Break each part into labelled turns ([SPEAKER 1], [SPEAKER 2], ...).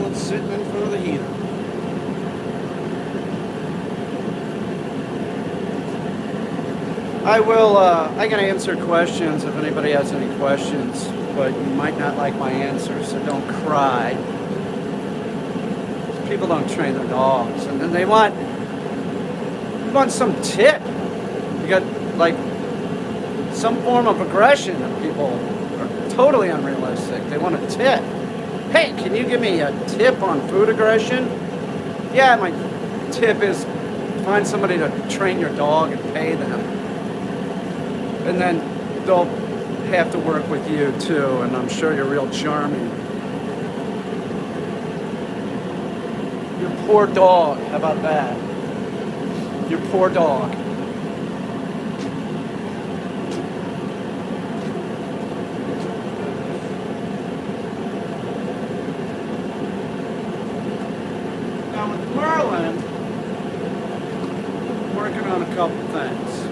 [SPEAKER 1] Merlin sitting in front of the heater. I can answer questions if anybody has any questions, but you might not like my answers, so don't cry. People don't train their dogs, and then they want some tip. You got like some form of aggression, and people are totally unrealistic. They want a tip. Hey, can you give me a tip on food aggression? Yeah, my tip is find somebody to train your dog and pay them. And then they'll have to work with you too, and I'm sure you're real charming. Your poor dog, how about that? Your poor dog. Now with Merlin, I'm working on a couple things.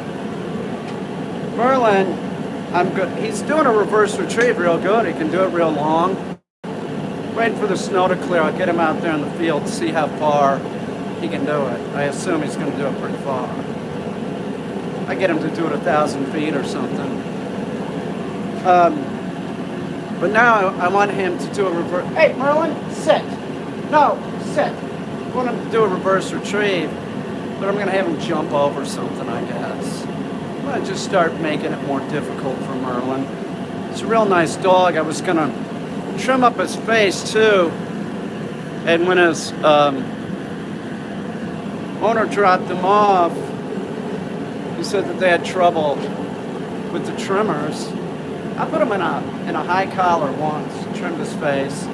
[SPEAKER 1] Merlin, I'm good. He's doing a reverse retrieve real good. He can do it real long. Waiting for the snow to clear. I'll get him out there in the field to see how far he can do it. I assume he's going to do it pretty far. I get him to do it 1,000 feet or something. But now I want him to do a reverse. Hey, Merlin, sit. No, sit. I want him to do a reverse retrieve, but I'm going to have him jump over something, I guess. I'm going to just start making it more difficult for Merlin. It's a real nice dog. I was going to trim up his face too, and when his owner dropped him off, he said that they had trouble with the trimmers. I put him in a high collar once, trimmed his face,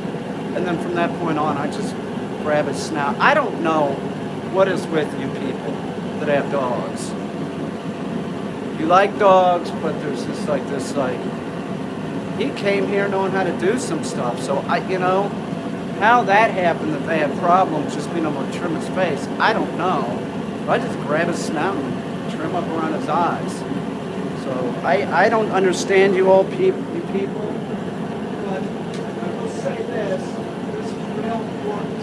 [SPEAKER 1] and then from that point on I just grab his snout. I don't know what is with you people that have dogs. You like dogs, but there's just like this he came here knowing how to do some stuff, so how that happened, that they had problems just being able to trim his face, I don't know. I just grab his snout and trim up around his eyes. So I don't understand you all people, but I will say this is real important.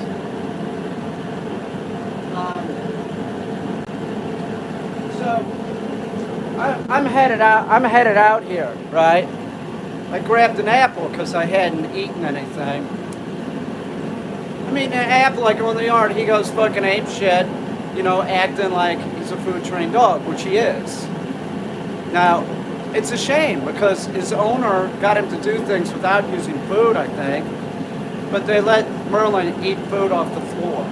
[SPEAKER 1] So I'm headed out here, right? I grabbed an apple because I hadn't eaten anything. I mean, an apple, I go in the yard, he goes fucking ape shit, acting like he's a food trained dog, which he is. Now, it's a shame because his owner got him to do things without using food, I think, but they let Merlin eat food off the floor.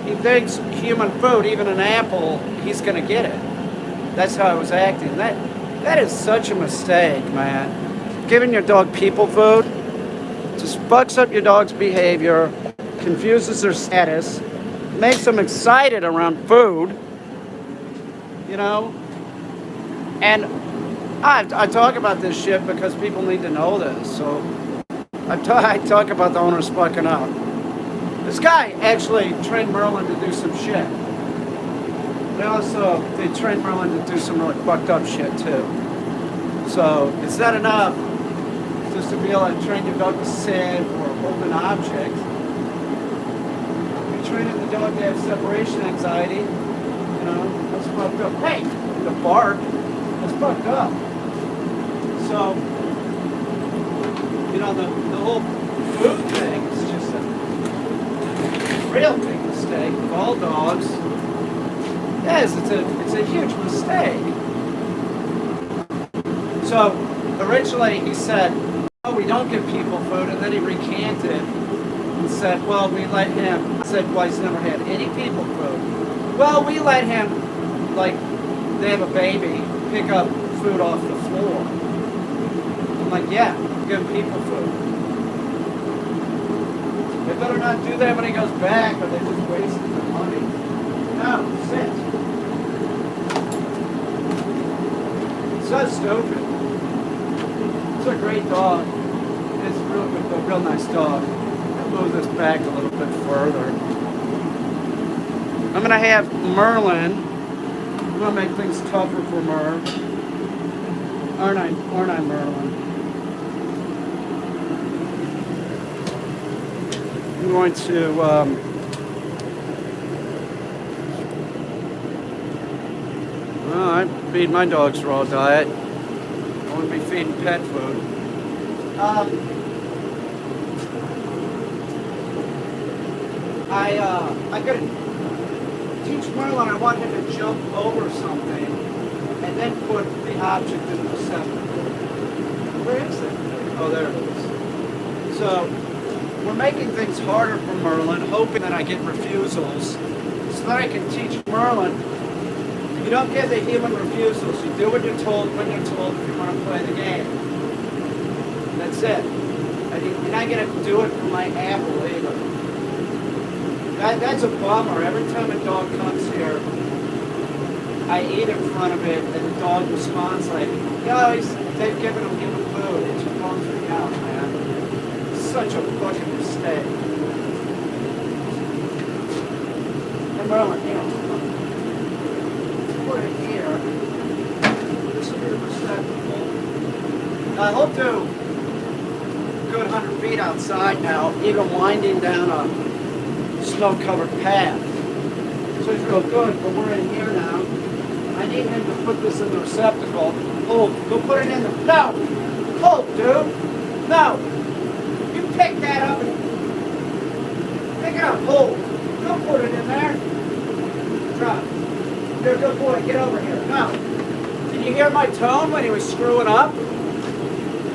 [SPEAKER 1] He thinks human food, even an apple, he's gonna get it. That's how I was acting. That is such a mistake, man. Giving your dog people food just fucks up your dog's behavior, confuses their status, makes them excited around food, And I talk about this shit because people need to know this. So I talk about the owners fucking up. This guy actually trained Merlin to do some shit. They trained Merlin to do some really fucked up shit too. So it's not enough just to be able to train your dog to sit or hold an object. You're training the dog to have separation anxiety. That's fucked up. Hey, the bark, that's fucked up. So, the whole food thing is just a real big mistake with all dogs. Yes, it's a huge mistake. So originally he said, "Oh, we don't give people food," and then he recanted and said, "Well, we let him." I said, "Well, he's never had any people food." "Well, we let him, like they have a baby, pick up food off the floor." I'm like, "Yeah, give people food. They better not do that when he goes back, or they just wasted their money." No, sit. So stupid. It's a great dog. It's a real nice dog. I'll move this back a little bit further. I'm gonna have Merlin. I'm gonna make things tougher for Merv. Aren't I, Merlin? going to well, I feed my dogs raw diet. I wouldn't be feeding pet food. I could teach Merlin. I want him to jump over something and then put the object in the receptacle. Where is it? Oh, there it is. So we're making things harder for Merlin, hoping that I get refusals, so that I can teach Merlin. You don't get the human refusals. You do what you're told when you're told if you want to play the game. That's it. And you're not going to do it for my apple either. That's a bummer. Every time a dog comes here, I eat in front of it, and the dog responds like, "Yo, they've given him human food." It just bums me out, man. Such a fucking mistake. And Merlin, put it here. This will be receptacle. He'll do a good 100 feet outside now, even winding down a snow-covered path. So he's real good, but we're in here now. I need him to put this in the receptacle. Hold, go put it in the, no! Hold, dude! No! You pick that up and, pick it up, hold. Don't put it in there. Drop. You're a good boy, get over here. No. Did you hear my tone when he was screwing up?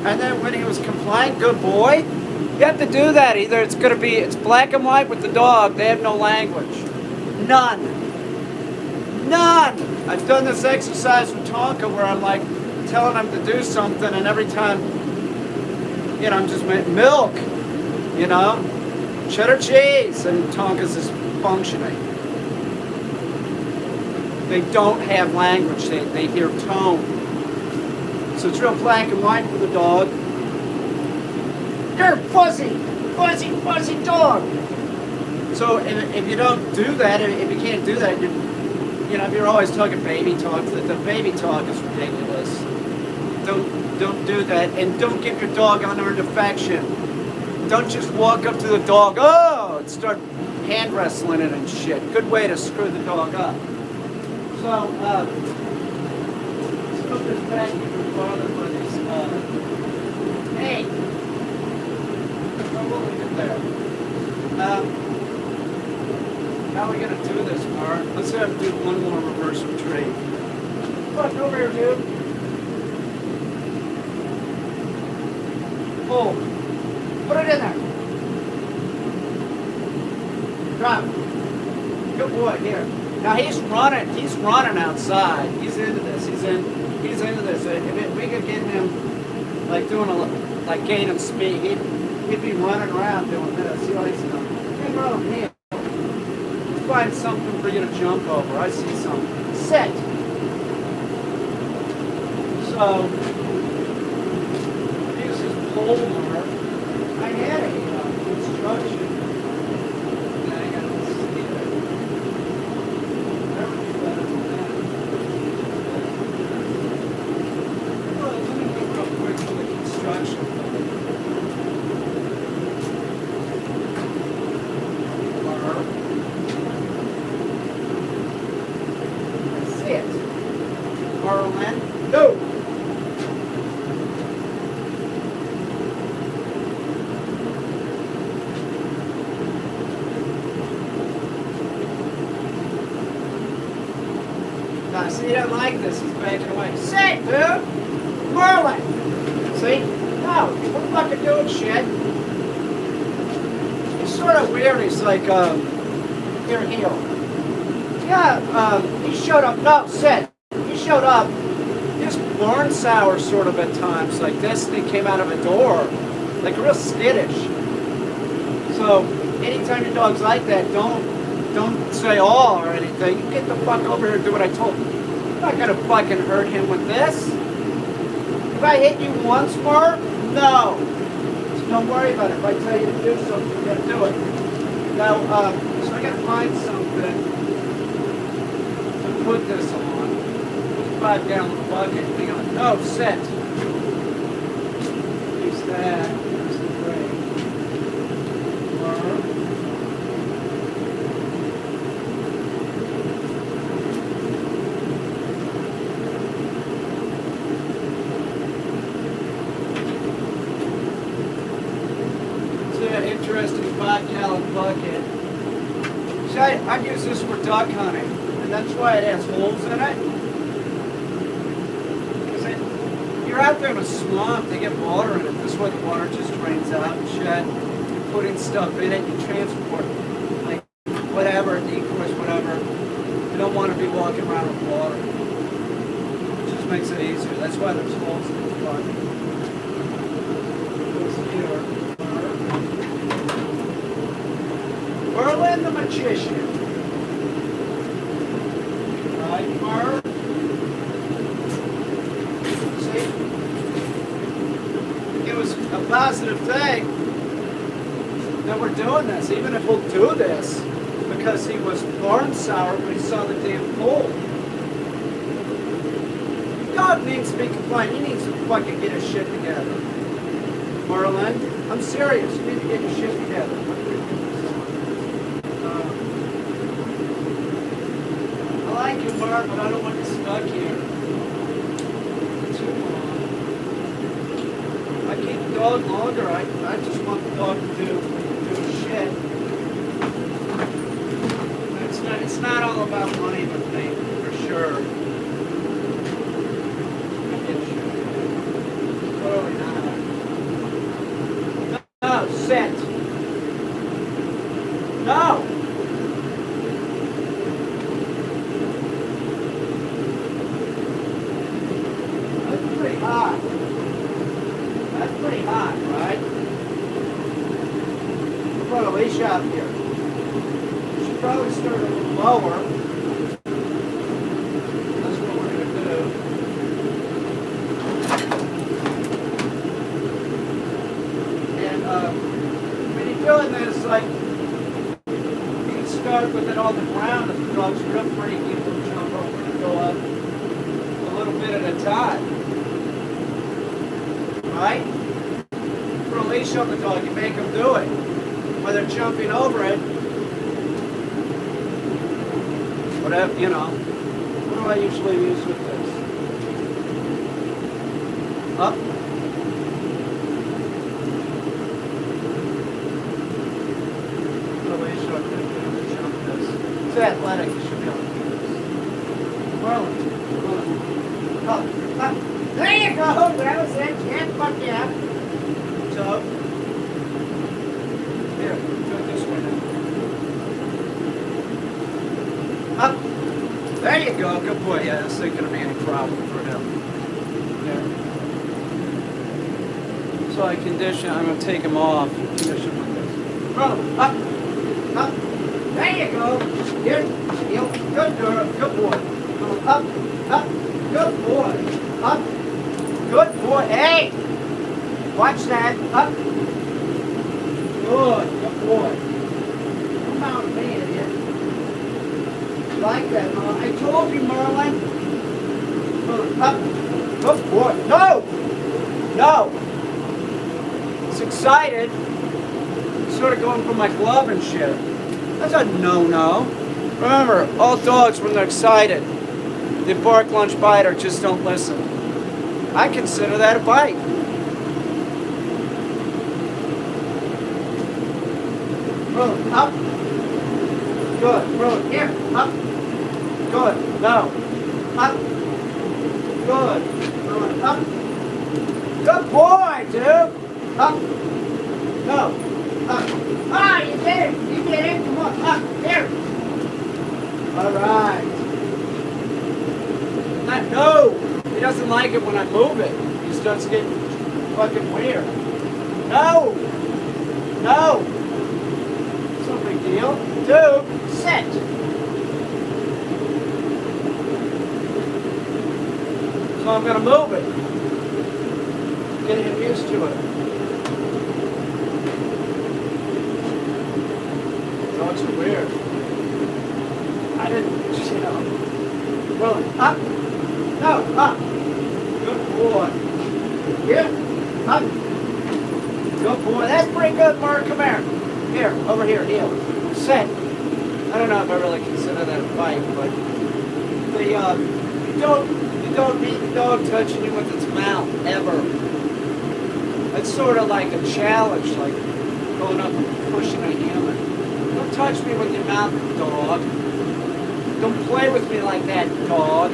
[SPEAKER 1] And then when he was complying, good boy? You have to do that. Either it's black and white with the dog. They have no language. None. None. I've done this exercise with Tonka where I'm like telling him to do something, and every time, I'm just milk, cheddar cheese, and Tonka's is functioning. They don't have language. They hear tone. So it's real black and white for the dog. You're a fuzzy dog. So if you don't do that, if you can't do that, if you're always talking baby talk, the baby talk is ridiculous. Don't do that, and don't give your dog unearned affection. Don't just walk up to the dog, and start hand wrestling it and shit. Good way to screw the dog up. So let's put this back even farther for this. Hey. We'll leave it there. How are we going to do this, Mark? Let's have him do one more reverse retreat. Fuck, over here, dude. Hold. Put it in there. Drop. Good boy, here. Now he's running outside. He's into this. He's into this. If we could get him like gaining speed, he'd be running around doing this. He likes to hang around here. Let's find something for you to jump over. I see something. Sit. So this is polar. I had a instruction. I got to see it. That would be better than that. Well, let me go real quick to the construction. Merlin, go! Now, see, he doesn't like this. He's backing away. Sit, dude! Merlin! See? No, we're fucking doing shit. He's sort of weird. He's like, here, heel. Yeah, he showed up. No, sit. Showed up, he was barn sour sort of at times, like this thing came out of a door, like real skittish. So anytime your dog's like that, don't say all or anything. You get the fuck over here and do what I told you. I'm not gonna fucking hurt him with this. If I hit you once more, no. So don't worry about it. If I tell you to do something, you gotta do it. Now, so I gotta find something to put this on. 5-gallon bucket. Hang on. No, set. Use that. Use the brake. interesting 5-gallon bucket. See, I'd use this for duck hunting, and that's why it has holes in it. Because you're out there in a swamp, they get water in it. This way the water just drains out and shit. You put in stuff in it, you transport, like, whatever, decoys, whatever. You don't want to be walking around with water. It just makes it easier. That's why there's holes in this bucket. Merlin the Magician. Right, Merlin? See? It was a positive thing that we're doing this, even if we'll do this, because he was barn sour when he saw the damn pole. God needs to be compliant. He needs to fucking get his shit together. Merlin, I'm serious. You need to get your shit together. I like you, Mark, but I don't want you stuck here too long. I keep the dog longer. I just want the dog to do shit. It's not all about money with me, for sure. Totally not. No, sit. No. That's pretty hot. That's pretty hot, right? We'll put a leash out here. We should probably start a little lower. That's what we're going to do. And when you're doing this, like, you can start with it on the ground. If the dog's real freaky, you can jump over and go up a little bit at a time. Right? Put a leash on the dog, you make them do it. While they're jumping over it, whatever, you know. What do I usually use with this? Up. Put a leash on it, jump this. It's athletic, you should be able to do this. Merlin. Up. Up. There you go! That was it. Yeah, fuck yeah. So, here, do it this way now. Up. There you go. Good boy. Yeah, this ain't gonna be any problem for him. There. So I condition. I'm gonna take him off. Condition with this. Brother, up. Up. There you go. Here. Heel. Good girl. Good boy. Up. Up. Good boy. Up. Good boy. Hey! Watch that. Up. Good. Good boy. Come out of me, idiot. Like that, Merlin. I told you, Merlin. Up. Good boy. No! No! It's excited. Sort of going for my glove and shit. That's a no-no. Remember, all dogs, when they're excited, they bark, lunge, bite, or just don't listen. I consider that a bite. Roll up. Good. Roll here. Up. Good. No. Up. Good. Roll up. Good boy, dude. Up. No. Up. Ah, you did it. You did it. Come on. Up. Here. All right. No. He doesn't like it when I move it. He starts getting fucking weird. No! No! It's no big deal. Dude, sit! So I'm gonna move it. Get him used to it. Dogs are weird. I didn't, you know. Well, up. No, up. Good boy. Here. Up. Good boy. That's pretty good, Mark. Come here. Here. Over here. Heel. Sit. I don't know if I really consider that a bite, but you don't need the dog touching you with its mouth ever. It's sort of like a challenge. Like, going up and pushing a human. Don't touch me with your mouth, dog. Don't play with me like that, dog.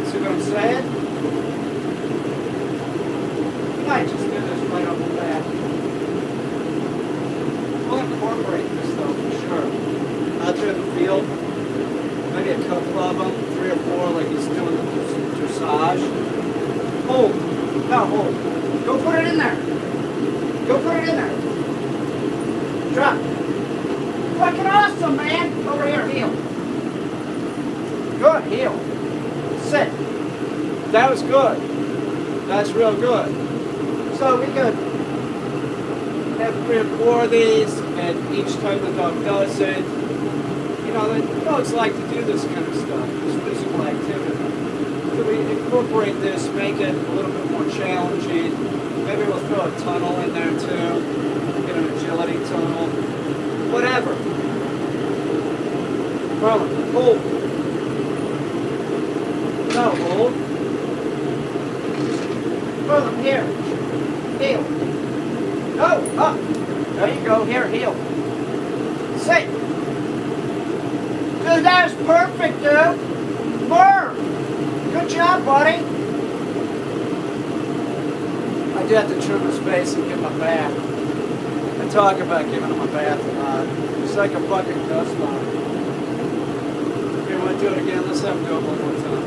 [SPEAKER 1] See what I'm saying? You might just do this right off the bat. We'll incorporate this though, for sure. Out there in the field, maybe a couple of them, 3 or 4, like he's doing the dressage. Hold. No, hold. Go put it in there. Go put it in there. Drop. Fucking awesome, man. Over here, heel. Good, heel. Sit. That was good. That's real good. So we could have 3 or 4 of these, and each time the dog does it, you know, the dogs like to do this kind of stuff, this physical activity. So we incorporate this, make it a little bit more challenging. Maybe we'll throw a tunnel in there too, get an agility tunnel, whatever. Merlin, hold. No, hold. Merlin, here. Heel. No, up. There you go, here, heel. Sit. Dude, that was perfect, dude. Merv. Good job, buddy. I do have to trim his face and give him a bath. I talk about giving him a bath a lot. It's like a fucking dust bomb. You want to do it again? Let's have him do it one more time.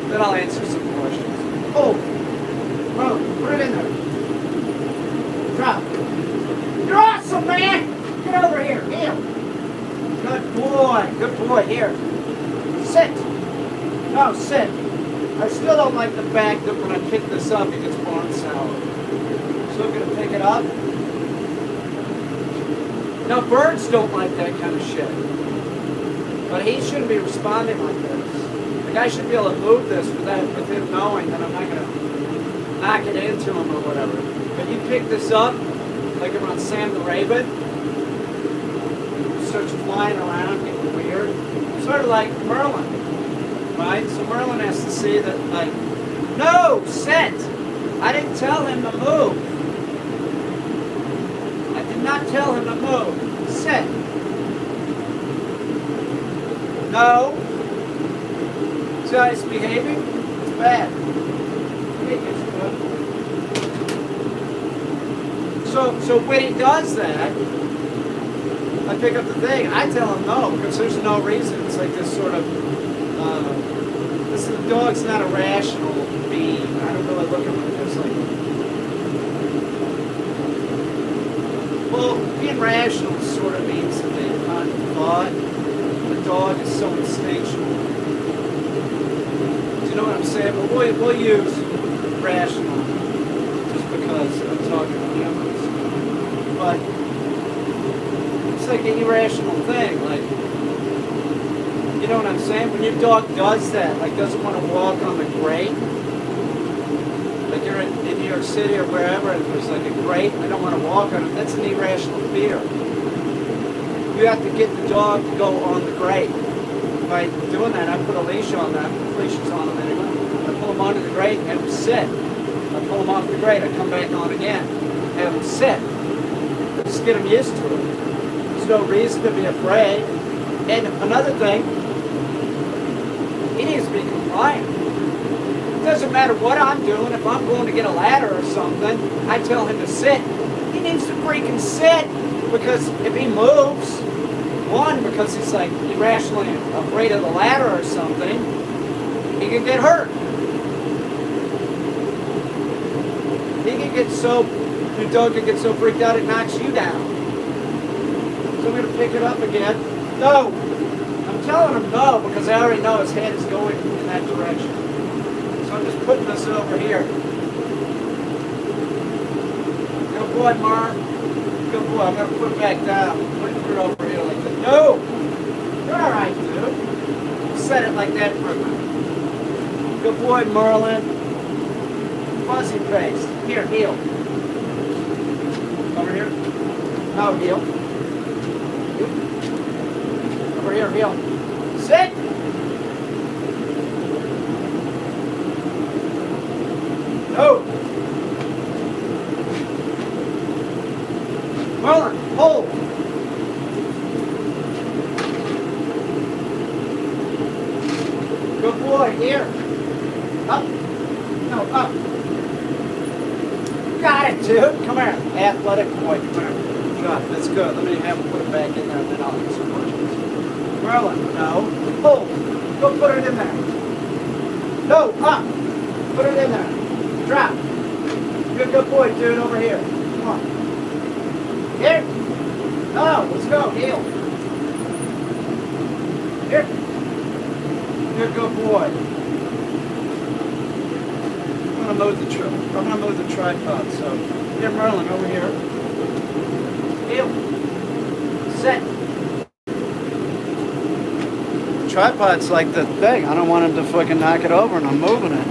[SPEAKER 1] Then I'll answer some questions. Oh! Bro, put it in there. Drop. You're awesome, man! Get over here. Heel. Good boy. Good boy. Here. Sit. No, sit. I still don't like the fact that when I pick this up, it gets barn sour. So I'm going to pick it up. Now, birds don't like that kind of shit. But he shouldn't be responding like this. The guy should be able to move this with him knowing that I'm not going to knock it into him or whatever. But you pick this up, like I'm on Sam the Raven, it starts flying around, getting weird. Sort of like Merlin. Right? So Merlin has to see that, like, no, sit. I didn't tell him to move. I did not tell him to move. Sit. No. See how he's behaving? It's bad. So when he does that, I pick up the thing. I tell him no because there's no reason. It's like this sort of. The dog's not a rational being. I don't really look at him as like. Well, being rational sort of means that they kind of thought. The dog is so instinctual. Do you know what I'm saying? But we'll use rational just because I'm talking about humans. But it's like an irrational thing. Like. You know what I'm saying? When your dog does that, like doesn't want to walk on the grate, like you're in New York City or wherever, and there's like a grate, and they don't want to walk on it, that's an irrational fear. You have to get the dog to go on the grate. By doing that, I put a leash on them, leashes on them anyway. I pull them onto the grate and have them sit. I pull them off the grate, I come back on again, have them sit. Just get them used to it. There's no reason to be afraid. And another thing, he needs to be compliant. It doesn't matter what I'm doing. If I'm going to get a ladder or something, I tell him to sit. He needs to freaking sit because if he moves, one, because he's like irrationally afraid of the ladder or something, he can get hurt. He can get so, your dog can get so freaked out it knocks you down. So I'm going to pick it up again. No! I'm telling him no because I already know his head is going in that direction. So I'm just putting this over here. Good boy, Mark. Good boy. I'm going to put it back down. Put it over here like that. No! You're alright, dude. Set it like that for a minute. Good boy, Merlin. Fuzzy face. Here, heel. Over here. No, heel. Over here, heel. Sit! No! Merlin, hold. Good boy, here. Up. No, up. Got it, dude. Come here. Athletic boy, come here. Good, that's good. Let me have him put it back in there and then I'll answer questions. Merlin, no. Hold. Go put it in there. No, up. Put it in there. Drop. You're a good boy, dude, over here. Come on. Here. No, let's go. Heel. Here. You're a good boy. I'm gonna move the tripod. So, here, Merlin, over here. Heel. Set. The tripod's like the thing. I don't want him to fucking knock it over, and I'm moving it.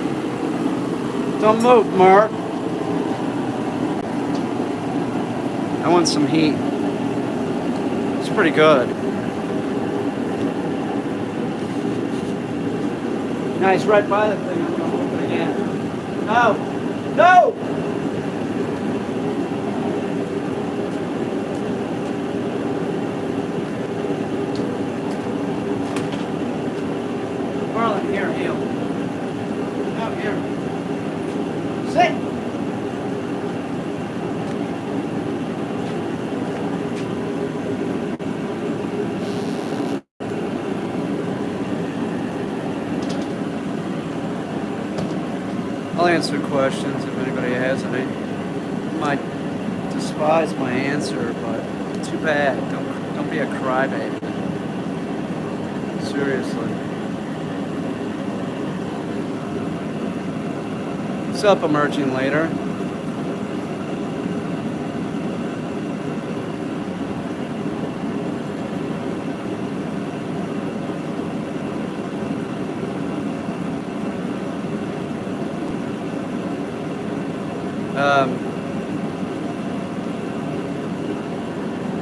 [SPEAKER 1] Don't move, Mer. I want some heat. It's pretty good. Nice, right by the thing. I'm gonna move it again. No! No! Merlin, here, heel. No, here. Sit! I'll answer questions if anybody has any. You might despise my answer, but too bad. Don't be a crybaby. Seriously. What's up, emerging later?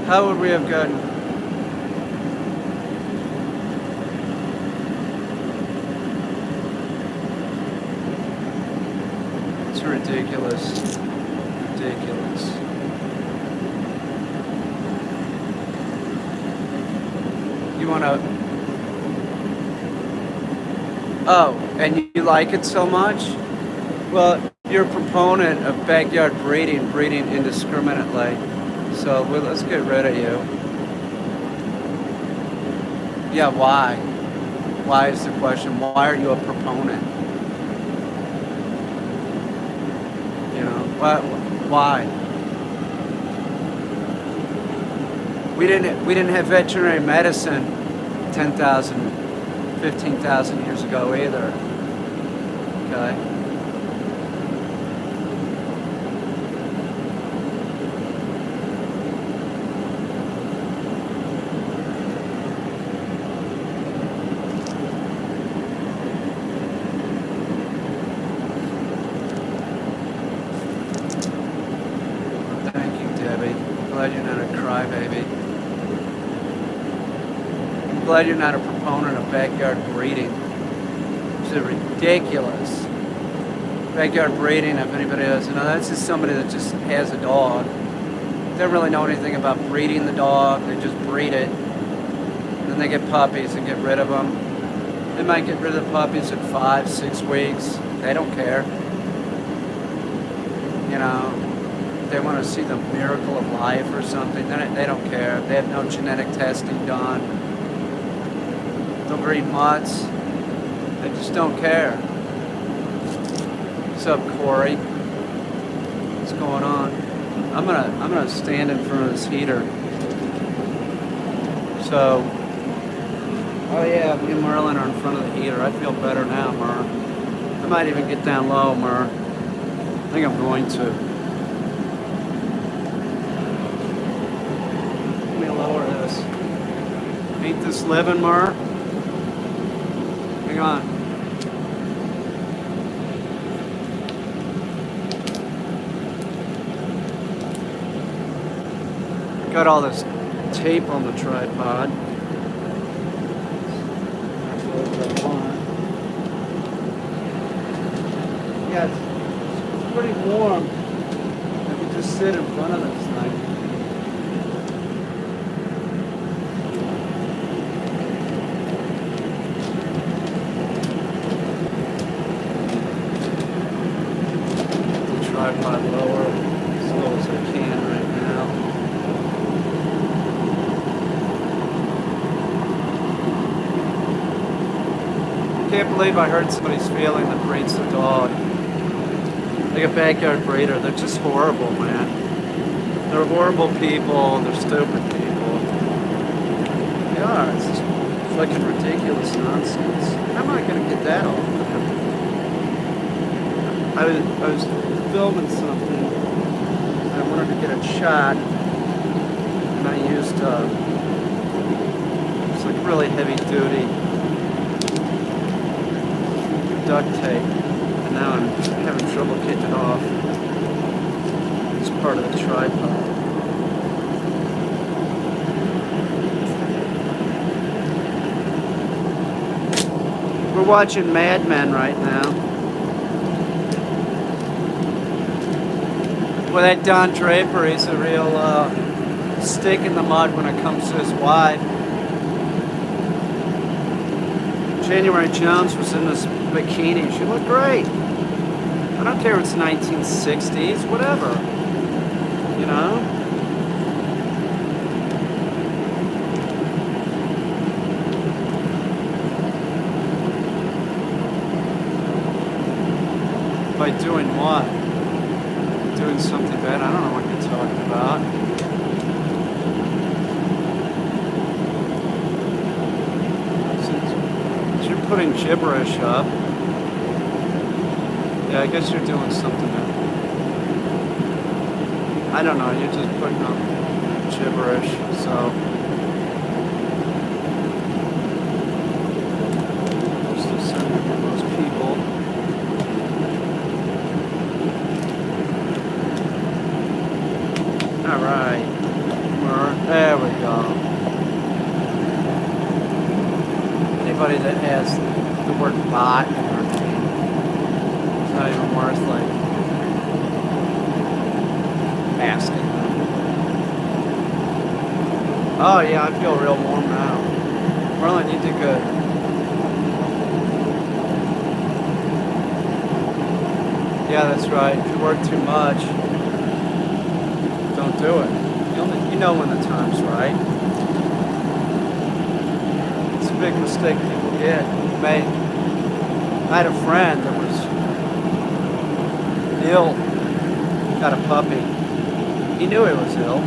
[SPEAKER 1] How would we have gotten? It's ridiculous. Ridiculous. You want to? Oh, and you like it so much? Well, you're a proponent of backyard breeding indiscriminately. So let's get rid of you. Yeah, why? Why is the question? Why are you a proponent? You know, why? We didn't have veterinary medicine 10,000, 15,000 years ago either. Okay. Glad you're not a proponent of backyard breeding. It's ridiculous. Backyard breeding, if anybody doesn't know, that's just somebody that just has a dog. They don't really know anything about breeding the dog. They just breed it. And then they get puppies and get rid of them. They might get rid of the puppies in 5, 6 weeks. They don't care. You know, they want to see the miracle of life or something. They don't care. They have no genetic testing done. They'll breed mutts. They just don't care. What's up, Corey? What's going on? I'm gonna stand in front of this heater. So, oh yeah, me and Merlin are in front of the heater. I feel better now, Mer. I might even get down low, Mer. I think I'm going to. Let me lower this. Ain't this living, Mer? Hang on. Got all this tape on the tripod. Yeah, it's pretty warm. I could just sit in front of this thing. believe I hurt somebody's feeling that breeds the dog. Like a backyard breeder. They're just horrible, man. They're horrible people. They're stupid people. They are. It's just fucking ridiculous nonsense. I'm not gonna get that off. I was filming something. I wanted to get a shot, and I used it's like really heavy duty duct tape, and now I'm having trouble getting it off. It's part of the tripod. We're watching Mad Men right now. Well, that Don Draper, he's a real stick in the mud when it comes to his wife. January Jones was in this bikini. She looked great. I don't care if it's 1960s, whatever. You know? By doing what? Doing something bad? I don't know what you're talking about. Since you're putting gibberish up, yeah, I guess you're doing something that, I don't know, you're just putting up gibberish, so. Just to send those people. Alright. There we go. Anybody that has the word bot in their name, it's not even worth like asking them. Oh yeah, I feel real warm now. Merlin, you did good. Yeah, that's right. If you work too much, don't do it. You know when the time's right. It's a big mistake people get. I had a friend that was ill, got a puppy. He knew he was ill.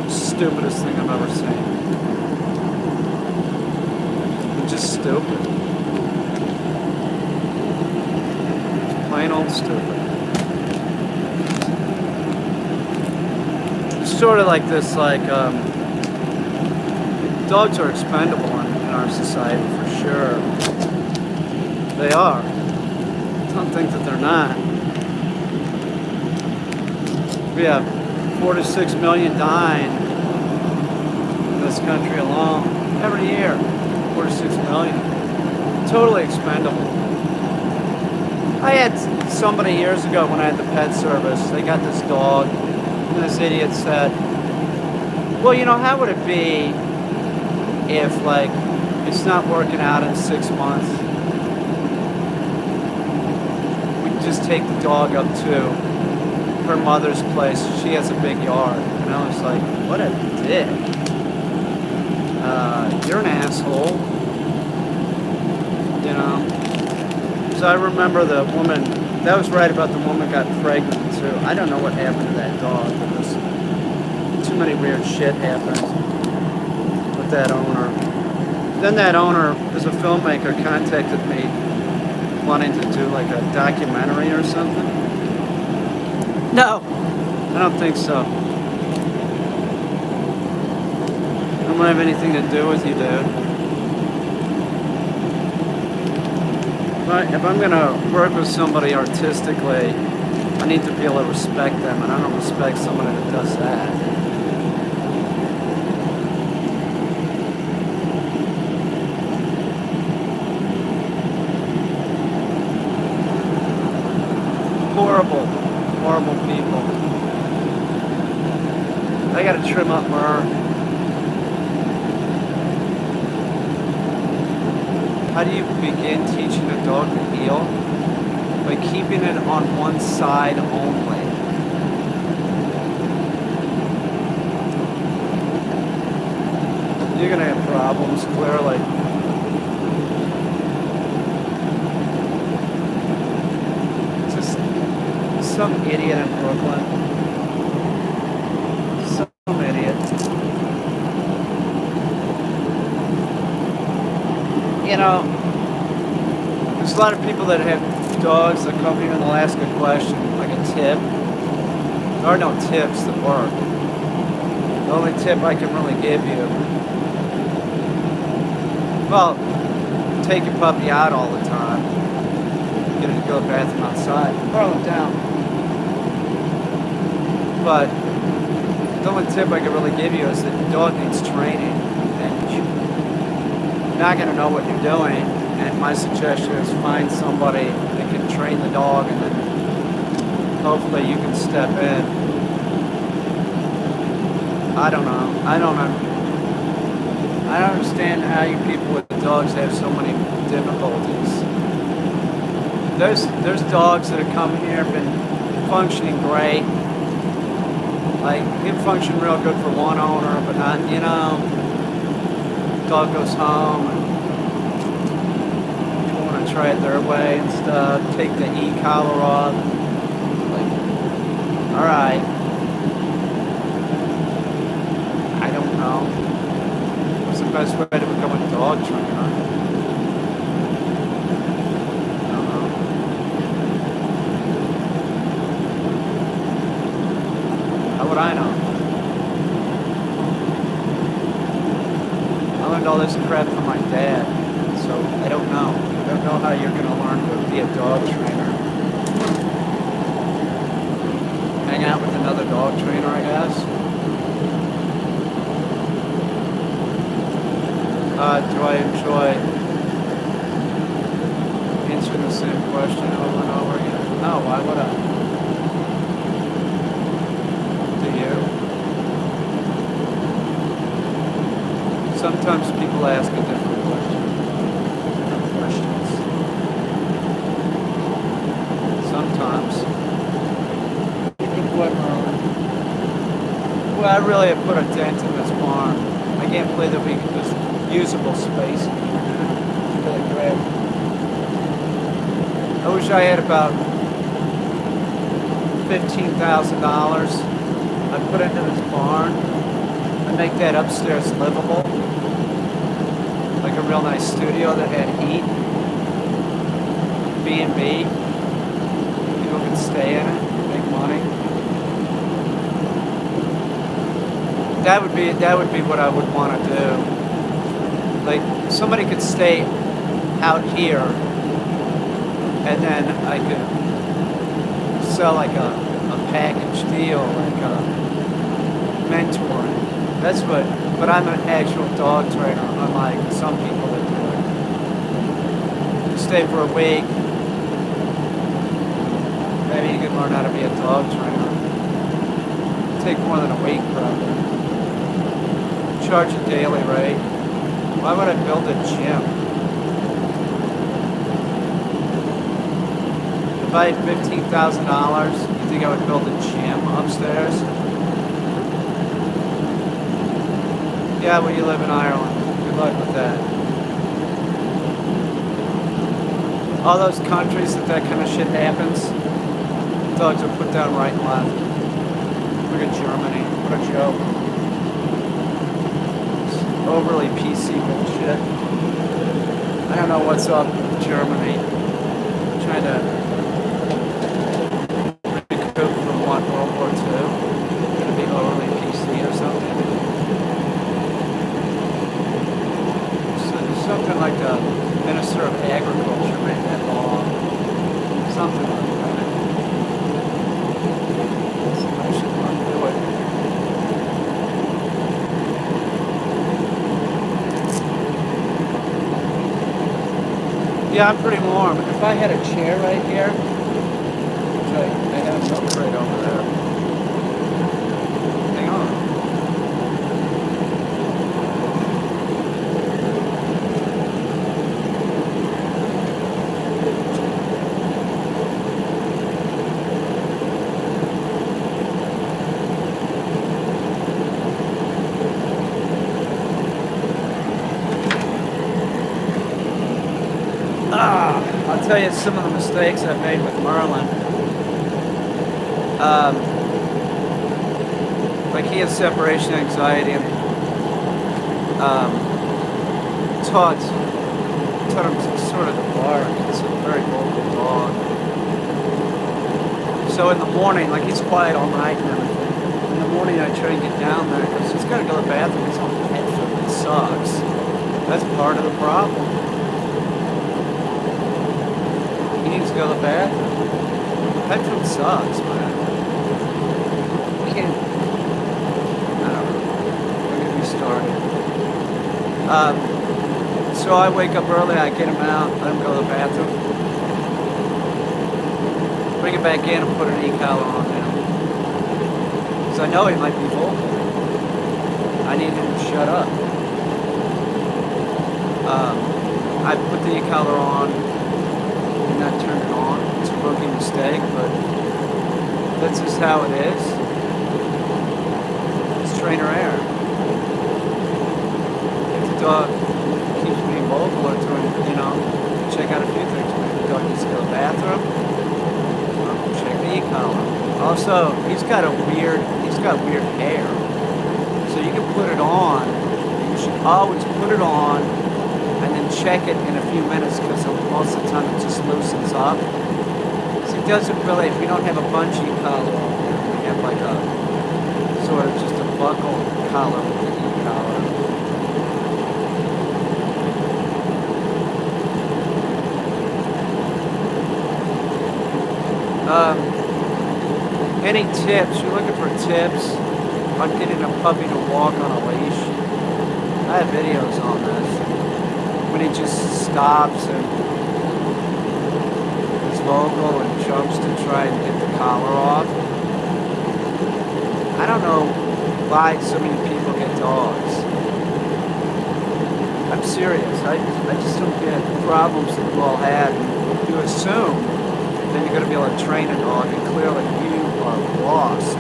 [SPEAKER 1] Stupidest thing I've ever seen. Just stupid. Plain old stupid. Sort of like this, dogs are expendable in our society for sure. They are. Don't think that they're not. We have 4 to 6 million dying in this country alone every year. 4 to 6 million. Totally expendable. I had somebody years ago when I had the pet service. They got this dog. And this idiot said, well, you know, how would it be if, like, it's not working out in 6 months? We just take the dog up to her mother's place. She has a big yard. And I was like, what a dick. You're an asshole. You know? So I remember the woman, that was right about the woman got pregnant too. I don't know what happened to that dog. Too many weird shit happened with that owner. Then that owner, as a filmmaker, contacted me wanting to do like a documentary or something. No, I don't think so. I don't have anything to do with you, dude. If I'm gonna work with somebody artistically, I need to be able to respect them, and I don't respect somebody that does that. Horrible, horrible people. I gotta trim up more. How do you begin teaching a dog to heel? By keeping it on one side only. You're gonna have problems. problems, clearly. Just some idiot in Brooklyn. Some idiot. You know, there's a lot of people that have dogs that come here and they'll ask a question, like a tip. There are no tips that work. The only tip I can really give you, well, take your puppy out all the time. Get her to go to the bathroom outside. Throw them down. But the only tip I can really give you is that the dog needs training. And you're not going to know what you're doing. And my suggestion is find somebody that can train the dog, and then hopefully you can step in. I don't know. I don't understand how you people with dogs have so many difficulties. There's dogs that have come here and been functioning great. Like, they function real good for one owner, but not, dog goes home and people want to try it their way and stuff. Take the e-collar off. Like, alright. I don't know. What's the best way to become a dog trainer? I don't know. How would I know? I learned all this crap from my dad, so I don't know. I don't know how you're going to learn to be a dog trainer. Hang out with another dog trainer, I guess. Do I enjoy answering the same question over and over again? No, why would I? Do you? Sometimes people ask a different question. Different questions. Sometimes. Well, I really have put a dent in this barn. I can't believe that there's usable space. Really great. I wish I had about $15,000. I'd put into this barn and make that upstairs livable. Like a real nice studio that had heat. B&B. People could stay in it, make money. That would be what I would want to do. Like, somebody could stay out here, and then I could sell like a package deal, like a mentoring. That's but I'm an actual dog trainer, unlike some people that do it. Stay for a week. Maybe you could learn how to be a dog trainer. It'd take more than a week, probably. Charge a daily rate. Why would I build a gym? If I had $15,000, you think I would build a gym upstairs? Yeah, well, you live in Ireland. Good luck with that. All those countries that kind of shit happens, dogs are put down right and left. Look at Germany. What a joke. Overly PC bullshit. I don't know what's up with Germany. Trying to recoup from World War II. Gonna be overly PC or something. So, something like the Minister of Agriculture made that law. Something like that. Somebody should want to do it. Yeah, I'm pretty warm. If I had a chair right here, which I have a milk crate over there. Hang on. tell you some of the mistakes I've made with Merlin. Like he has separation anxiety, and taught him sort of to bark. It's a very vocal dog. So in the morning, like he's quiet all night and everything. In the morning, I try and get down there because he's got to go to the bathroom. He's on pet food. It sucks. That's part of the problem. He needs to go to the bathroom. Pet food sucks, man. You can't. I don't know. Don't get me started. So I wake up early. I get him out. Let him go to the bathroom. Bring it back in and put an e-collar on him. Because I know he might be vocal. I need him to shut up. I put the e-collar on and not turn it on. It's a rookie mistake, but that's just how it is. It's trainer error. If the dog keeps being vocal or doing, check out a few things. Maybe the dog needs to go to the bathroom. Check the e-collar. Also, he's got weird hair. So you can put it on. You should always put it on and then check it in a few minutes because most of the time it just loosens up. So it doesn't really, if we don't have a bungee collar on here, we have like a sort of just a buckle collar with the e-collar. Any tips? You're looking for tips on getting a puppy to walk on a leash? I have videos on this. When he just stops and is vocal and jumps to try and get the collar off. I don't know why so many people get dogs. I'm serious. I just don't get problems that you all had. You assume that you're going to be able to train a dog, and clearly you are lost.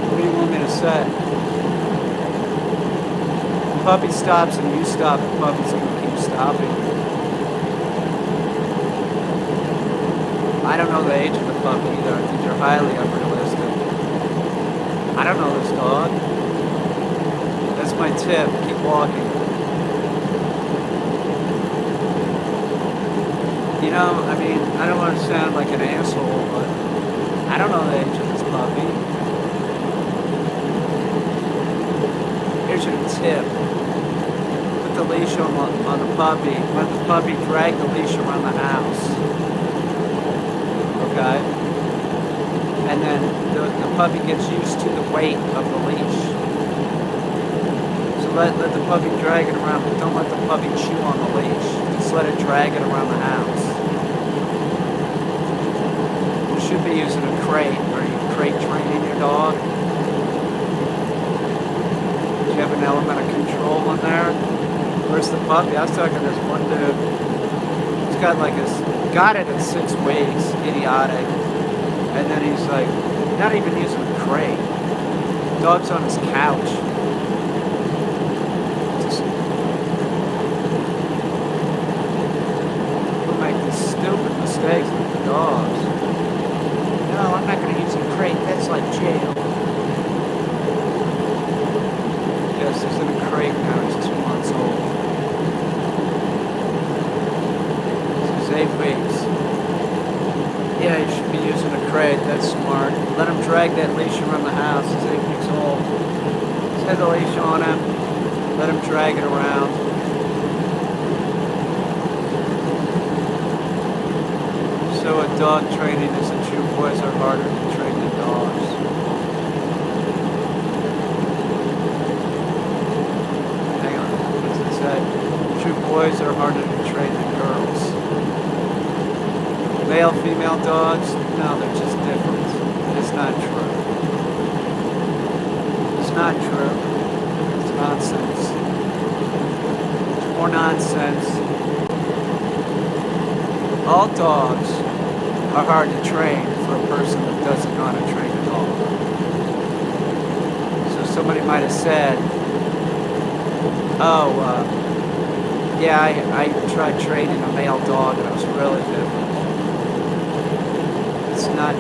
[SPEAKER 1] What do you want me to say? The puppy stops and you stop, the puppy's going to keep stopping. I don't know the age of the puppy either. I think you're highly unrealistic. I don't know this dog. That's my tip. Keep walking. I don't want to sound like an asshole, but I don't know the age of this puppy. Here's your tip. Put the leash on the puppy. Let the puppy drag the leash around the house. Okay? And then the puppy gets used to the weight of the leash. So let the puppy drag it around, but don't let the puppy chew on the leash. Just let it drag it around the house. You should be using a crate. Are you crate training your dog? Do you have an element of control in there? Where's the puppy? I was talking to this one dude. He's got got it in 6 weeks. Idiotic. And then he's like, not even using a crate. Dog's on his couch. Just we make these stupid mistakes with the dogs. No, I'm not going to use a crate. That's like jail. Yes, he's in a crate now. He's 2 months old. He's 8 weeks. Yeah, you should be using a crate. That's smart. Let him drag that leash around the house. He's 8 weeks old. Just have the leash on him. Let him drag it around. So dog training isn't true. Boys are harder to train than dogs. Hang on. What does it say? True boys are harder to train than girls. Male, female dogs? No, they're just different. It's not true. It's not true. It's nonsense. It's more nonsense. All dogs are hard to train for a person that doesn't know how to train a dog. somebody might have said, oh, yeah, I tried training a male dog and it was really different. It's not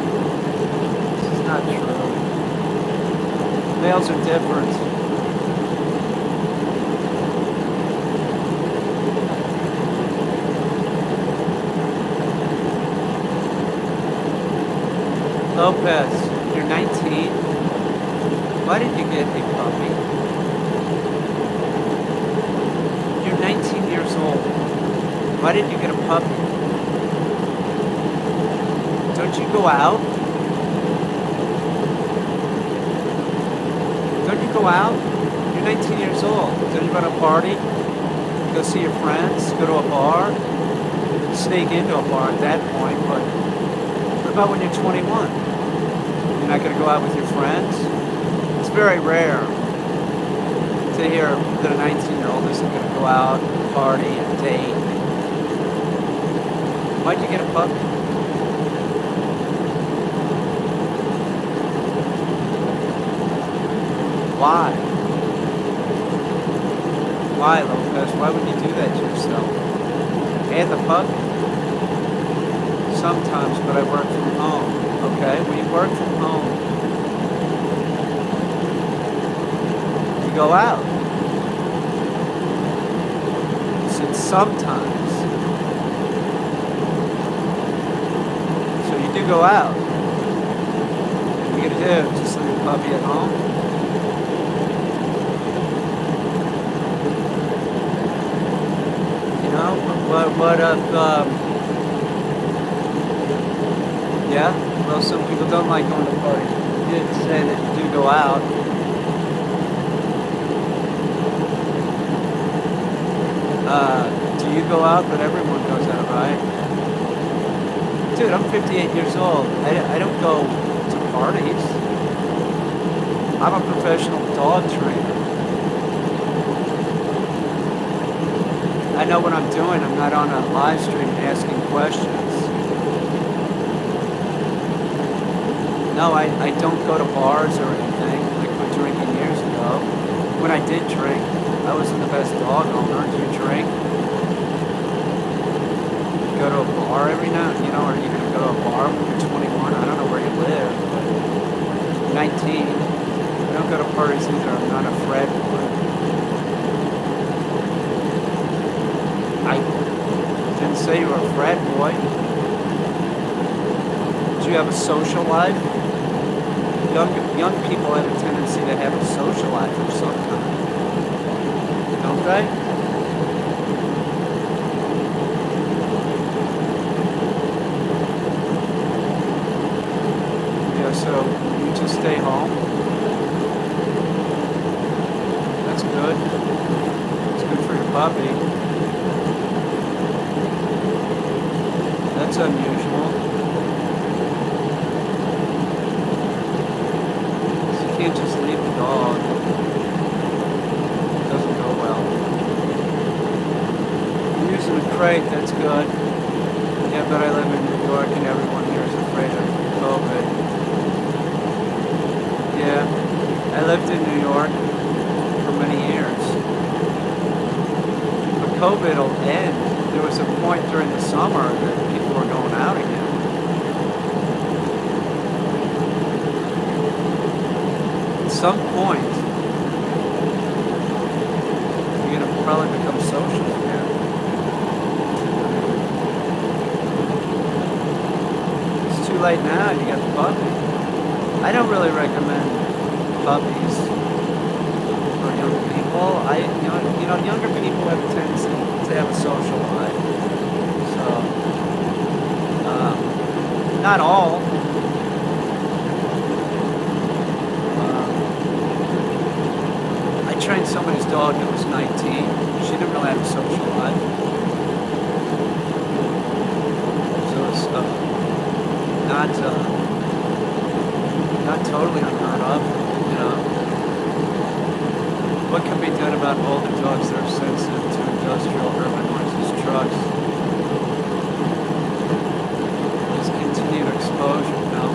[SPEAKER 1] true. Males are different. Lopez, you're 19. Why did you get a puppy? You're 19 years old. Why did you get a puppy? Don't you go out? Don't you go out? You're 19 years old. Don't you go to a party? Go see your friends? Go to a bar? Sneak into a bar at that point, but what about when you're 21? You're not going to go out with your friends? It's very rare to hear that a 19-year-old isn't going to go out, party, and date. Why'd you get a puppy? Why? Why, Lopez? Why would you do that to yourself? And the puppy? Sometimes, but I work from home. Okay? When you work from home, you go out. I said sometimes. So you do go out. What are you gonna do? Just leave the puppy at home? You know? What if, yeah? Well, some people don't like going to parties. You did say that you do go out. Do you go out? But everyone goes out, right? Dude, I'm 58 years old. I don't go to parties. I'm a professional dog trainer. I know what I'm doing. I'm not on a live stream asking questions. No, I don't go to bars or anything. I quit drinking years ago. When I did drink, I wasn't the best dog owner. Do you drink? Go to a bar every night? You know, are you going to go to a bar when you're 21? I don't know where you live, but 19. I don't go to parties either. I'm not a frat boy. I didn't say you were a frat boy. Do you have a social life? Young people have a tendency to have a social life of some kind. Don't they? Yeah, so you just stay home. That's good. It's good for your puppy. That's unusual. You can't just leave the dog. It doesn't go well. You're using a crate, that's good. Yeah, but I live in New York and everyone here is afraid of COVID. Yeah, I lived in New York for many years. But COVID will end. There was a point during the summer that people were going out again. At some point, you're going to probably become social again. It's too late now, you got the puppy. I don't really recommend puppies for young people. You know, younger people have a tendency to have a social life. So, not all. I trained somebody's dog that was 19. She didn't really have a social life. So it's not totally unheard of, you know. What can be done about older dogs that are sensitive to industrial urban noises, trucks? Just continued exposure, you know.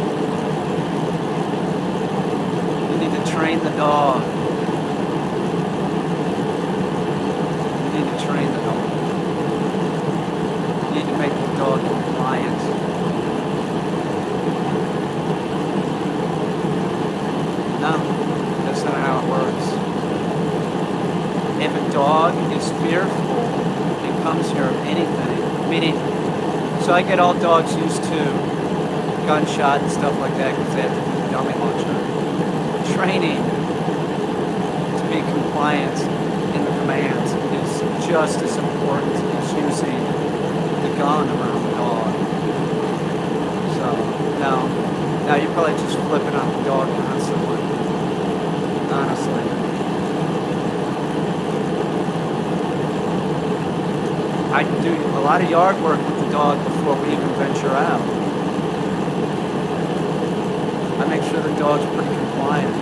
[SPEAKER 1] You need to train the dog. dog is fearful and comes here of anything, meaning, so I get all dogs used to gunshot and stuff like that because they have to do dummy launcher. Training to be compliant in the commands is just as important as using the gun around the dog. So, now you're probably just flipping on the dog constantly, honestly. I do a lot of yard work with the dog before we even venture out. I make sure the dog's pretty compliant.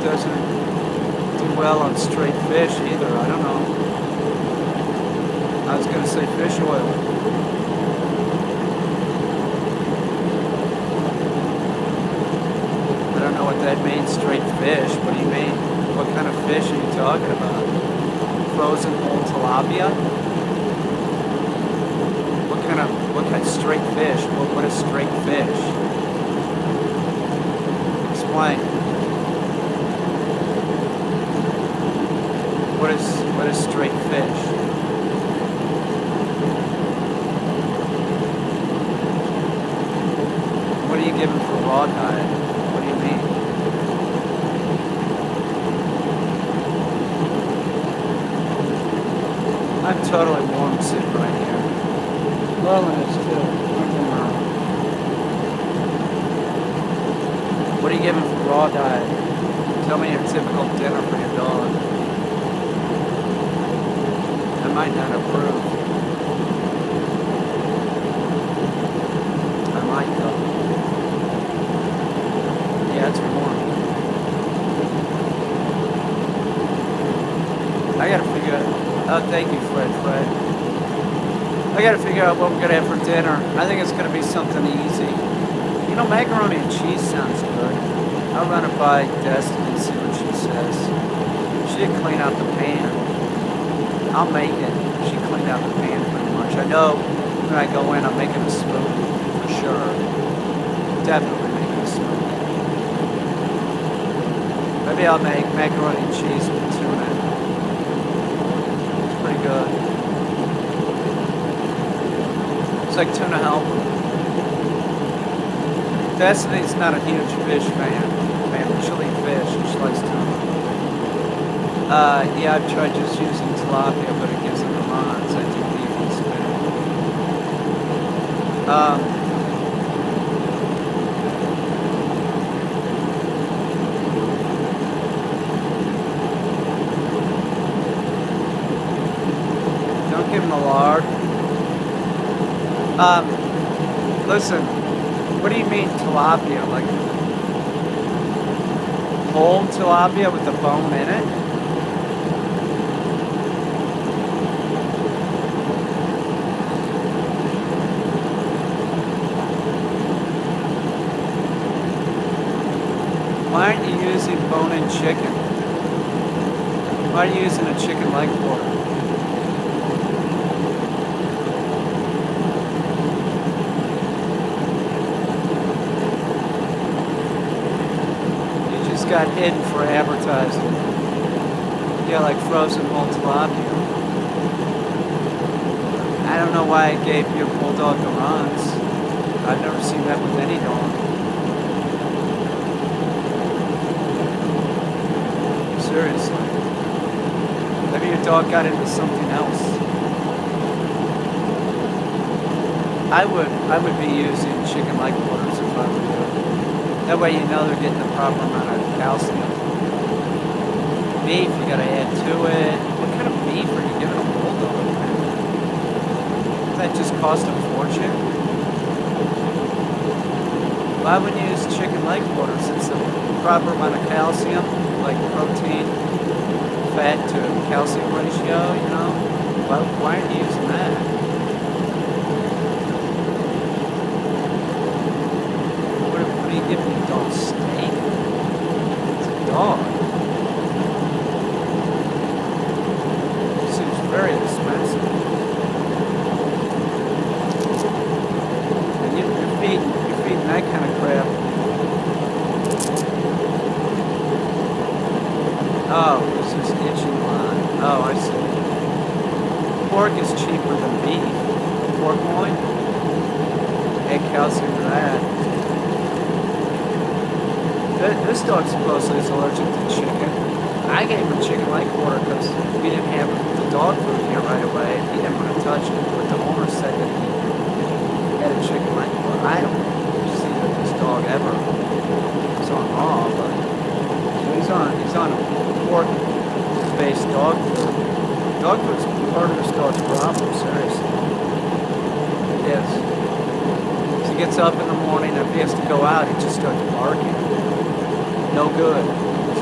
[SPEAKER 1] Doesn't do well on straight fish either. I don't know. I was going to say fish oil. I don't know what that means, straight fish. What do you mean? What kind of fish are you talking about? Frozen whole tilapia? What kind of straight fish? What is straight fish? Explain. What is straight fish? What are you giving for raw diet? What do you mean? I'm totally warm sitting right here.
[SPEAKER 2] Merlin is too.
[SPEAKER 1] What are you giving for raw diet? Tell me your typical dinner for your dog. I might not approve. I might though. Yeah, it's warm. I gotta figure out. Oh, thank you, Fred. I gotta figure out what we're gonna have for dinner. I think it's gonna be something easy. You know, macaroni and cheese sounds good. I'll run it by Destiny and see what she says. She'll clean out the pan. I'll make it. She cleaned out the pan pretty much. I know when I go in, I'm making a smoothie for sure. Definitely making a smoothie. Maybe I'll make macaroni and cheese with tuna. It's pretty good. It's like tuna helper. Destiny's not a huge fish fan. She'll eat fish. She likes tuna. Yeah, I've tried just using tilapia, but it gives them the mons. I do beef instead. Don't give them the lard. Listen, what do you mean tilapia? Like whole tilapia with the bone in it? Why aren't you using bone-in chicken? Why are you using a chicken leg quarter? You just got hidden for advertising. Yeah, like frozen whole tilapia. I don't know why I gave your bulldog the runs. I've never seen that with any dog. Seriously. Maybe your dog got into something else. I would be using chicken leg quarters if I were you. That way you know they're getting the proper amount of calcium. Beef, you gotta add to it. What kind of beef are you giving a bulldog? Does that just cost a fortune? Why wouldn't you use chicken leg quarters? It's the proper amount of calcium, like protein, fat to calcium ratio, you know? Why aren't you using that? What are you giving your dog? Steak? It's a dog. Seems very expensive. pork is cheaper than beef. Pork loin, add calcium to that. This dog supposedly is allergic to chicken. I gave him chicken leg quarter because we didn't have the dog food here right away. He didn't want to touch it, but the owner said that he had a chicken leg quarter. I don't see that this dog ever is on raw, but he's on a pork-based dog food. Dog food's part of this dog's problem, seriously. It is. So he gets up in the morning, if he has to go out, he just starts barking. No good.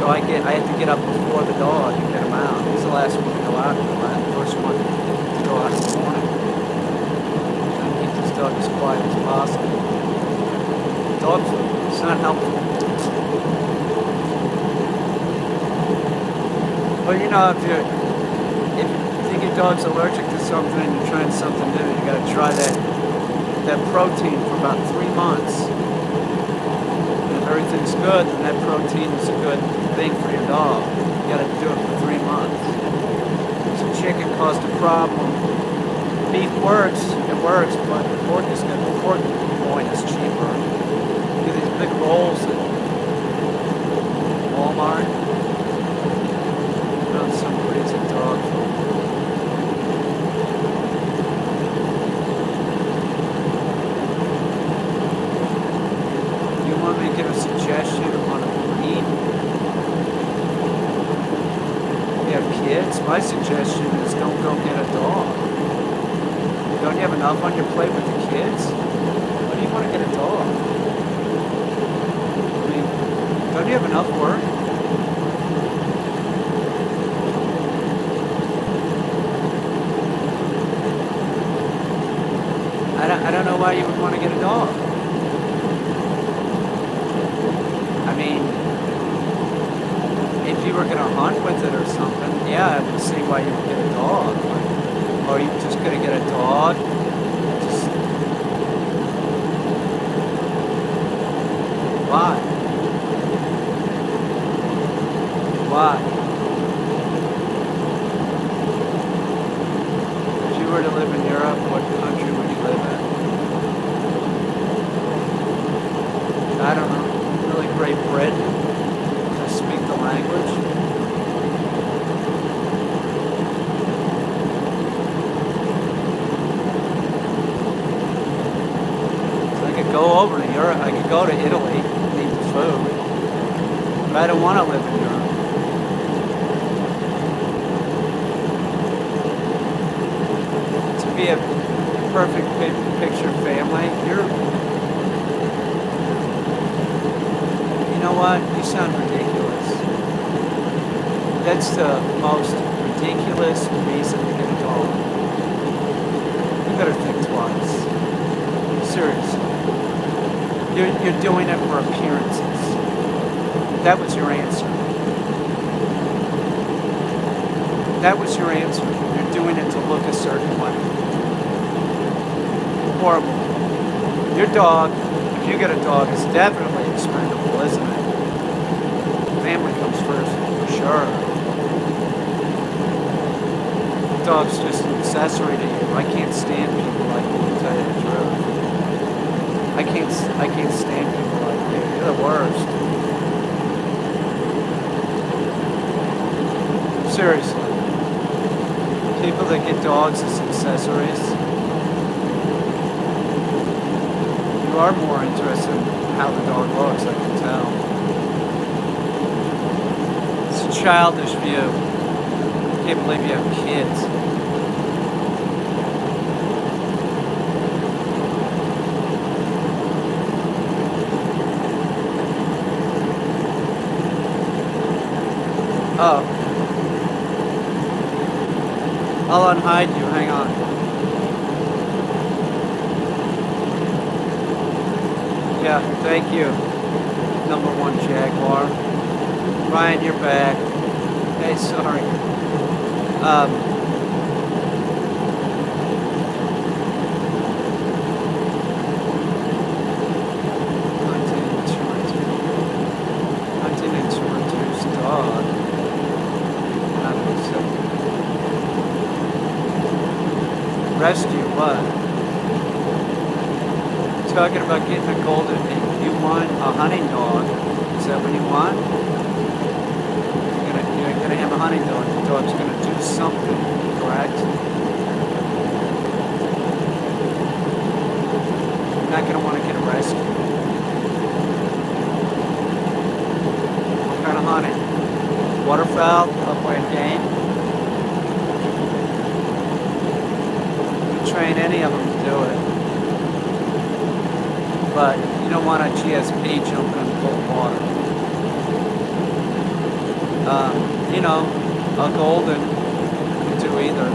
[SPEAKER 1] So I had to get up before the dog and get him out. He's the last one to go out, the first one to go out in the morning. Trying to keep this dog as quiet as possible. Dog food, it's not helpful. Well, you know, if you think your dog's allergic to something and you're trying something new, you gotta try that protein for about 3 months. Everything's good, and that protein is a good thing for your dog. You gotta do it for 3 months. So chicken caused a problem. Beef works, it works, but pork is good. The pork loin is cheaper. Get these big rolls at Walmart. Put on some crazy dog food. Give a suggestion on a breed. If you have kids, my suggestion is don't go get a dog. Don't you have enough on your plate with the kids? Why do you want to get a dog? I mean, don't you have enough work? I don't know why you would want to get a dog. I mean, if you were going to hunt with it or something, yeah, I would see why you would get a dog. Or are you just going to get a dog? Just... Why? Why? If you were to live in Europe, what country would you live in? I don't know. Great Britain to speak the language. So I could go over to Europe, I could go to Italy and eat the food, but I don't want to live in Europe. To be a perfect picture family, you know what? You sound ridiculous. That's the most ridiculous reason to get a dog. You better think twice. Seriously. You're doing it for appearances. That was your answer. That was your answer. You're doing it to look a certain way. Horrible. Your dog, if you get a dog, is definitely expendable, isn't it? Family comes first, for sure. The dog's just an accessory to you. I can't stand people like you, to tell you the truth. I can't stand people like you. You're the worst. Seriously. People that get dogs as accessories. You are more interested in how the dog looks, I can tell. It's a childish view. I can't believe you have kids. Oh. I'll unhide you, hang on. Yeah, thank you. Number 1 Jaguar. Ryan, you're back. Hey, sorry. Hunting and Torture's dog. Rescue what? Talking about getting a golden. You want a hunting dog? Is that what you want? You're gonna have a hunting dog. The dog's gonna do something, correct? You're not gonna want to get a rescue. What kind of hunting? Waterfowl, upland game. You train any of them to do it. But you don't want a GSP jumping in cold water. A golden can do either.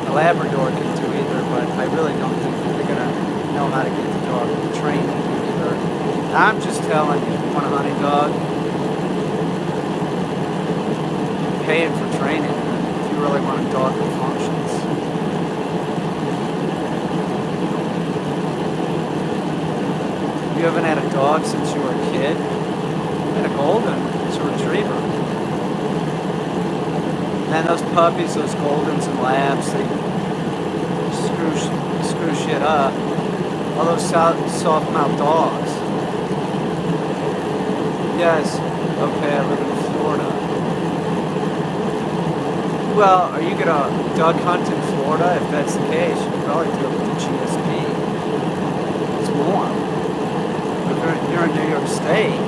[SPEAKER 1] A Labrador can do either, but I really don't think that they're gonna know how to get the dog trained to do either. I'm just telling you, if you want a hunting dog, you pay it for training if you really want a dog that functions. You haven't had a dog since you were a kid? And a golden, it's a retriever. And those puppies, those goldens and labs, they screw shit up. All those soft-mouthed dogs. Yes, okay, I live in Florida. Well, are you gonna dog hunt in Florida? If that's the case, you could probably do it with the GSP. It's warm. You're in New York State,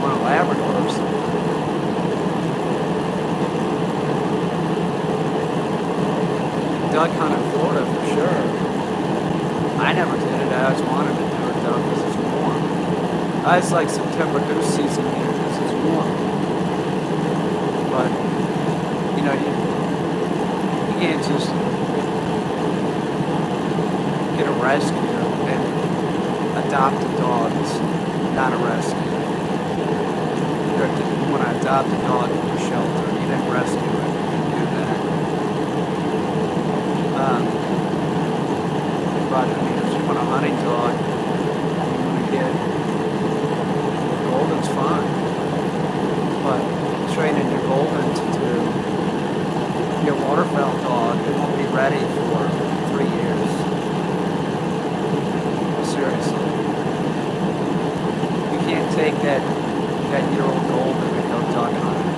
[SPEAKER 1] one of Labradors. Duck hunt in Florida for sure. I never did it. I always wanted to do it though because it's warm. It's like September goose season here because it's warm. But, you can't just get a rescue and adopt a dog. It's not a rescue. You want to adopt a dog from a shelter. You didn't rescue it. You didn't do that. But if you want a hunting dog, you want to get golden's fine. But training your golden to do your waterfowl dog, it won't be ready for 3 years. Seriously. You can't take that year-old golden and go dog hunting.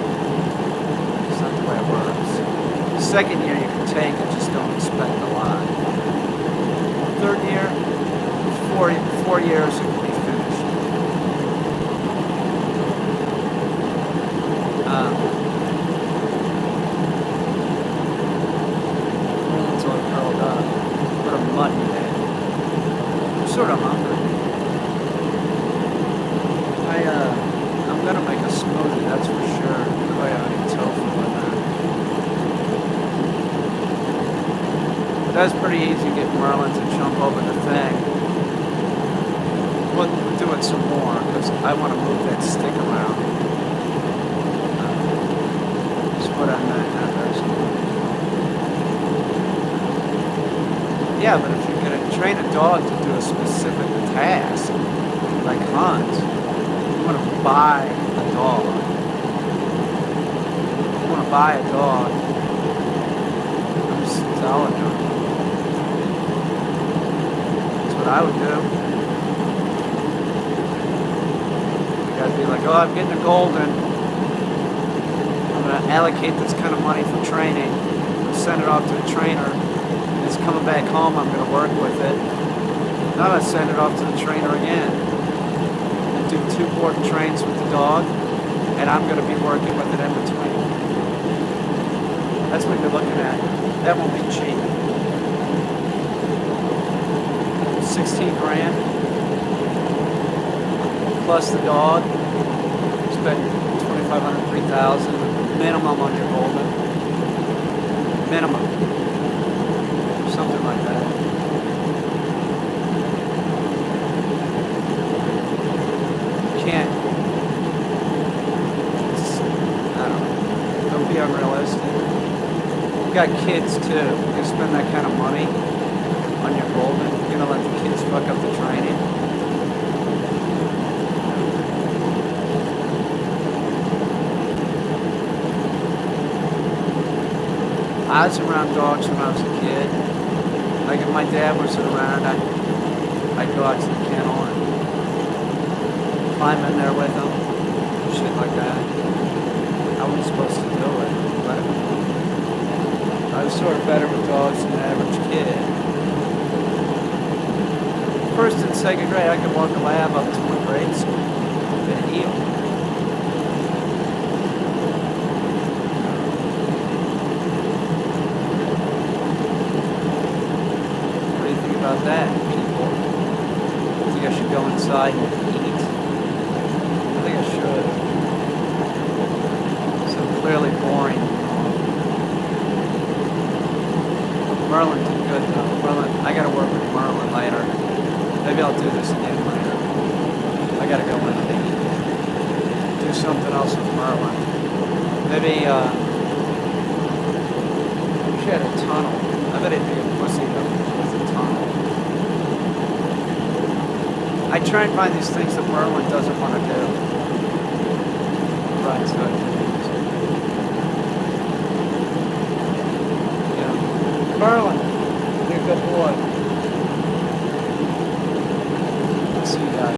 [SPEAKER 1] It's not the way it works. The second year you can take it, just don't expect a lot. Third year, 4 years, it will be finished. It's all curled up. What a mutton day. I'm sort of hungry. I'm gonna make a smoothie, that's for sure. Oh yeah, I need tofu in that. But that's pretty easy to get Merlin to jump over the thing. We'll do it some more because I want to move that stick around. Just put on that. Yeah, but if you're gonna train a dog to do a specific task, like hunt, you want to buy a dog. You want to buy a dog. I'm just telling you. That's what I would do. You gotta be like, oh, I'm getting a golden. I'm gonna allocate this kind of money for training. I'm gonna send it off to a trainer. It's coming back home. I'm gonna work with it. Then I'm gonna send it off to the trainer again. Do 2 board trains with the dog, and I'm going to be working with it in between. That's what you're looking at. That won't be cheap. 16 grand plus the dog. Spend 2,500, 3,000 minimum on your golden. Minimum. Something like that. Can't. I don't know. Don't be unrealistic. You got kids too. You spend that kind of money on your golden. You're gonna let the kids fuck up the training. I was around dogs when I was a kid. Like if my dad wasn't around, I'd go out to the kennel and climb in there with him, shit like that. I wasn't supposed to do it, but I was sort of better with dogs than the average kid. First and second grade, I could walk a lab up to my grade school at a heel. What do you think about that, people? Think I should go inside and eat? I think I should. So clearly boring. Merlin did good though. Merlin, I gotta work with Merlin later. Maybe I'll do this again later. I gotta go in and do something else with Merlin. Maybe, she had a tunnel. I bet it'd be a pussy though with a tunnel. I try and find these things that Merlin doesn't want to